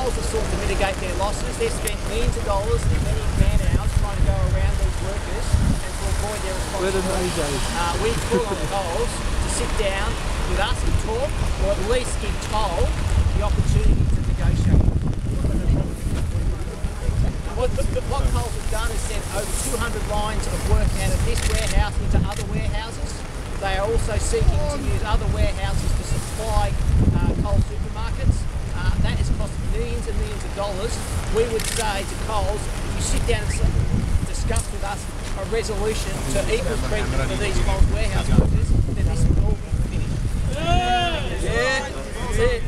Coles have sought to mitigate their losses. They've spent millions of dollars and many man-hours trying to go around these workers and to avoid their responsibility. We've called on Coles to sit down with us and talk, or at least give Toll the opportunity to negotiate. What Coles have done is sent over 200 lines of work out of this warehouse into other warehouses. They are also seeking to use other warehouses to supply Coles supermarkets. That has cost millions and millions of dollars. We would say to Coles, if you sit down and discuss with us a resolution to equal treatment for these Coles warehouse workers, then this will all be finished. Yeah, that's it.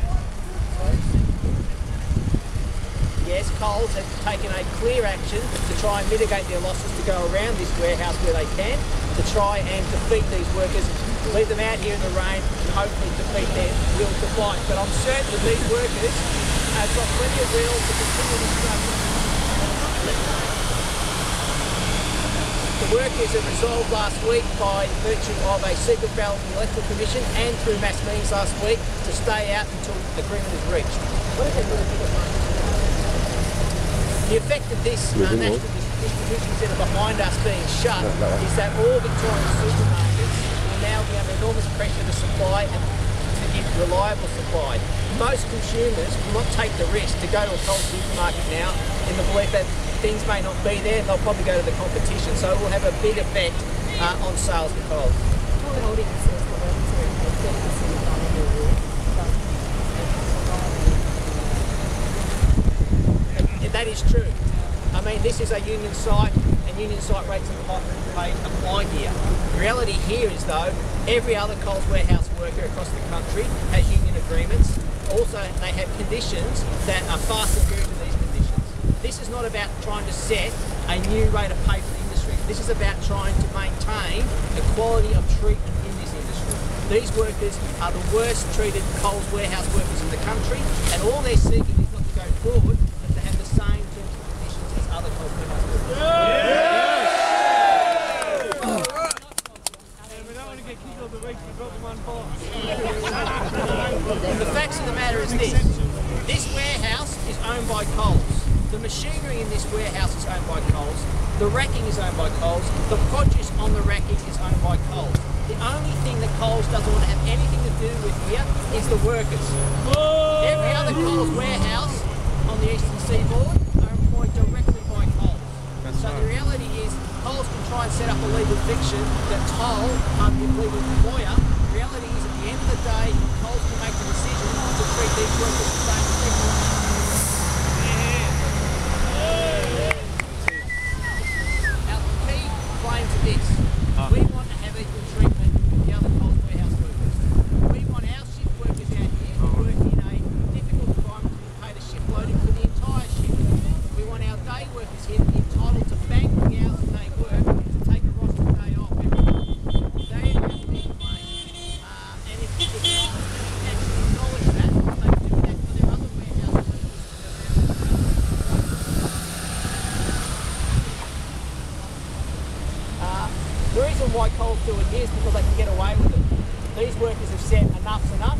Yes, Coles have taken a clear action to try and mitigate their losses to go around this warehouse where they can, to try and defeat these workers, leave them out here in the rain and hopefully defeat their will to fight. But I'm certain that these workers have got plenty of will to continue this struggle. The workers have resolved last week by virtue of a secret ballot in the Electoral Commission and through mass meetings last week to stay out until agreement is reached. The effect of this national distribution centre behind us being shut is that all Victorian supermarkets will now be under enormous pressure to supply and to give reliable supply. Most consumers will not take the risk to go to a Coles supermarket now in the belief that things may not be there. They'll probably go to the competition, so it will have a big effect on sales for Coles. That is true. I mean, this is a union site, and union site rates of pay apply here. The reality here is, though, every other Coles warehouse worker across the country has union agreements. Also, they have conditions that are far superior to these conditions. This is not about trying to set a new rate of pay for the industry. This is about trying to maintain the quality of treatment in this industry. These workers are the worst treated Coles warehouse workers in the country, and all they're seeking is not to go forward, but to have the same terms and conditions as other Coles warehouse workers. The facts of the matter is this. This warehouse is owned by Coles. The machinery in this warehouse is owned by Coles. The racking is owned by Coles. The produce on the racking is owned by Coles. The only thing that Coles doesn't want to have anything to do with here is the workers. Every other Coles warehouse on the eastern seaboard are employed directly by Coles. So the reality is Coles can try and set up a legal fiction that Toll can't be a legal employer. The reality is at the end of the day, Coles can make the decision to treat these workers the same as everyone else. Our key claim to this, we want to have equal treatment with the other Coles warehouse workers. We want our shift workers out here to work in a difficult environment to be paid a shift loading for the entire shift. We want our day workers here to be entitled to bank the hours that they work to take a roster day off every week. They have to be paid. And if Coles actually acknowledge that, they do that for their other warehouse workers. The reason why Coles do it is because they can get away with it. These workers have said enough's enough,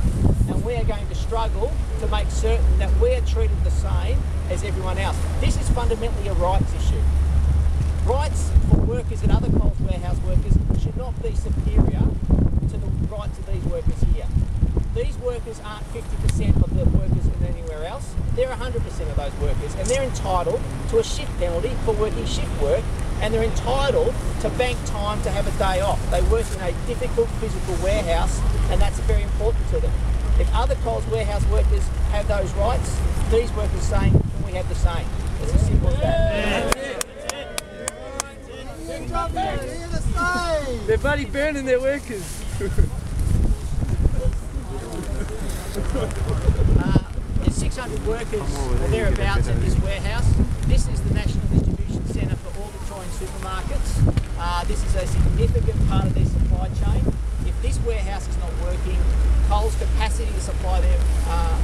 and we are going to struggle to make certain that we are treated the same as everyone else. This is fundamentally a rights issue. Rights for workers and other Coles warehouse workers should not be superior to the rights of these workers here. These workers aren't 50% of the workers in anywhere else. They're 100% of those workers, and they're entitled to a shift penalty for working shift work, and they're entitled to bank time to have a day off. They work in a difficult physical warehouse, and that's very important to them. If other Coles warehouse workers have those rights, these workers are saying, can we have the same? It's as simple as that. They're bloody burning their workers. There's 600 workers or thereabouts at this warehouse. This is the National Distribution Centre for all Victorian supermarkets. This is a significant part of their supply chain. If this warehouse is not working, Coles' capacity to supply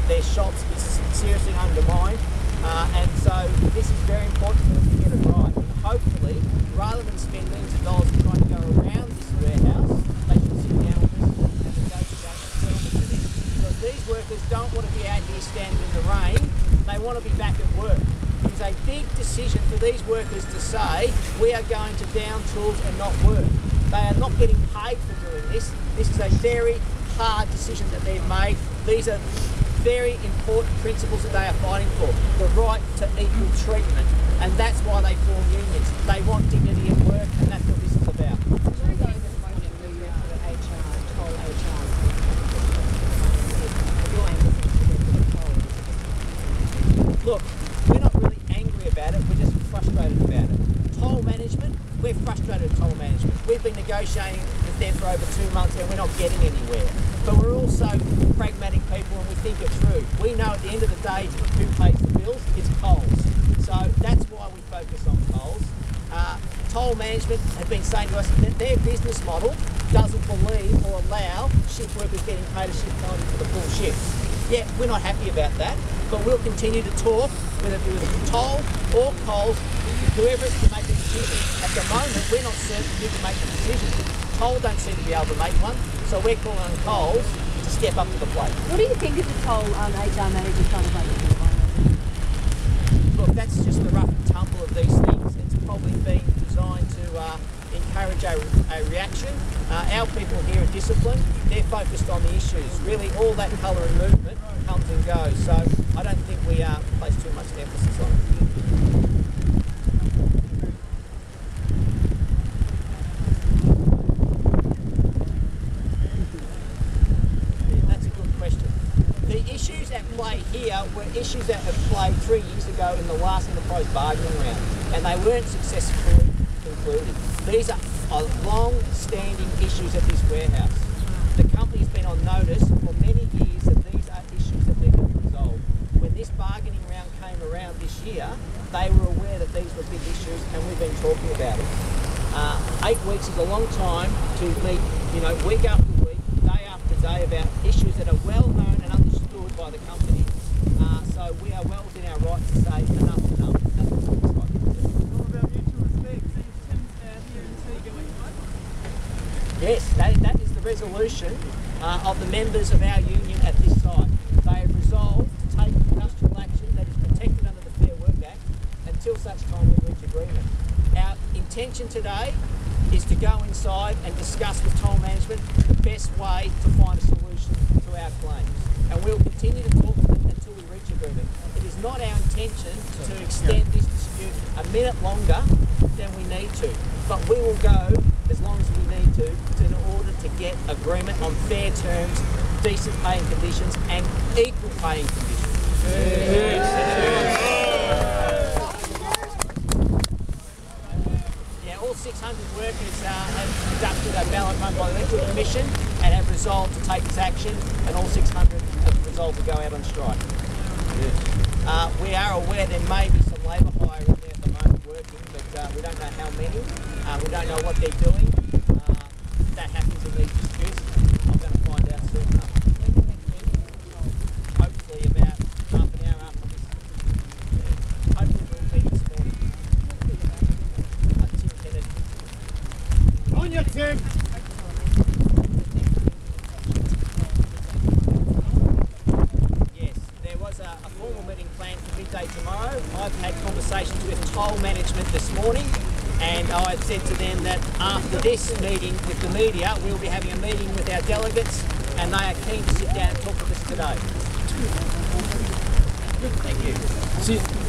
their shops is seriously undermined. And so this is very important for them to get it right. And hopefully, rather than spend millions of dollars trying to go around this warehouse, they should sit down with us and negotiate a settlement for this. Because these workers don't want to be out here standing in the rain they want to be back at work. It's a big decision for these workers to say, we are going to down tools and not work. They are not getting paid for doing this. This is a very hard decision that they've made. These are very important principles that they are fighting for. The right to equal treatment. And that's why they form unions. They want dignity at work, and that's what this is about. Look, we're not really angry about it, we're just frustrated about it. Toll management, we're frustrated with toll management. We've been negotiating with them for over 2 months and we're not getting anywhere. But we're also pragmatic people and we think it through. We know at the end of the day who pays the bills, it's Coles. So that's why we focus on Coles. Toll management have been saying to us that their business model doesn't believe or allow shift workers getting paid a shift time for the full shift. Yeah, we're not happy about that, but we'll continue to talk, whether it be with Toll or Coles, whoever is to make the decision. At the moment, we're not certain who can make the decision. Toll don't seem to be able to make one, so we're calling on Coles to step up to the plate. What do you think of the Toll HR manager trying to make it? Look, that's just the rough and tumble of these things. It's probably been designed to encourage a reaction. Our people here are disciplined. They're focused on the issues. Really, all that colour and movement comes and goes. So I don't think we place too much emphasis on it. Issues at play here were issues that have played 3 years ago in the last enterprise bargaining round, and they weren't successfully concluded. These are long-standing issues at this warehouse. The company's been on notice for many years that these are issues that need to be resolved. When this bargaining round came around this year, they were aware that these were big issues, and we've been talking about it. 8 weeks is a long time to meet, week after week, day after day about issues that are well known and understood by the company. So we are well within our right to say enough is enough. That's what we're excited to do. All about mutual respect. Seeing Tim's here and Seago each Yes, that is the resolution of the members of our union at this site. They have resolved to take industrial action that is protected under the Fair Work Act until such time we reach agreement. Our intention today is to go inside and discuss with toll management the best way to find a solution to our claims. And we'll continue to talk to them until we reach agreement. It is not our intention to extend this dispute a minute longer than we need to, but we will go as long as we need to in order to get agreement on fair terms, decent paying conditions and equal paying conditions. All 600 workers have conducted a ballot run by the Electoral Commission and have resolved to take this action, and all 600 have resolved to go out on strike. Yes. We are aware there may be some labour hire in there at the moment working, but we don't know how many. We don't know what they're doing. That happens in these disputes. I'm going to find out soon enough. Hopefully about half an hour after this. Hopefully we'll meet this morning. On your Tim! Yes, there was a formal meeting planned for midday tomorrow. I've had conversations with toll management this morning, and I've said to them that after this meeting with the media, we'll be having a meeting with our delegates, and they are keen to sit down and talk with us today. Thank you.